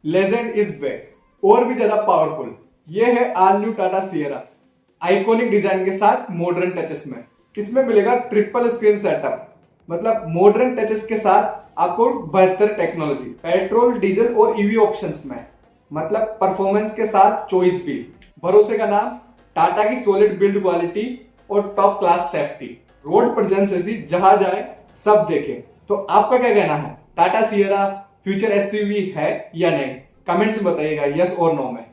Legend is back, और भी ज्यादा पावरफुल। ये है all new Tata Sierra, iconic design के साथ मॉडर्न टचेस में। इसमें मिलेगा ट्रिपल स्क्रीन सेटअप, मतलब मॉडर्न टचेस के साथ आपको बेहतर टेक्नोलॉजी, पेट्रोल डीजल और ईवी ऑप्शंस में, मतलब परफॉर्मेंस के साथ चॉइस भी। भरोसे का नाम, टाटा की सॉलिड बिल्ड क्वालिटी और top class safety. Road presence ऐसी जहां जाए सब देखे। तो आपका क्या कहना है, टाटा सियरा फ्यूचर एसयूवी है या नहीं? कमेंट्स में बताइएगा यस और नो में।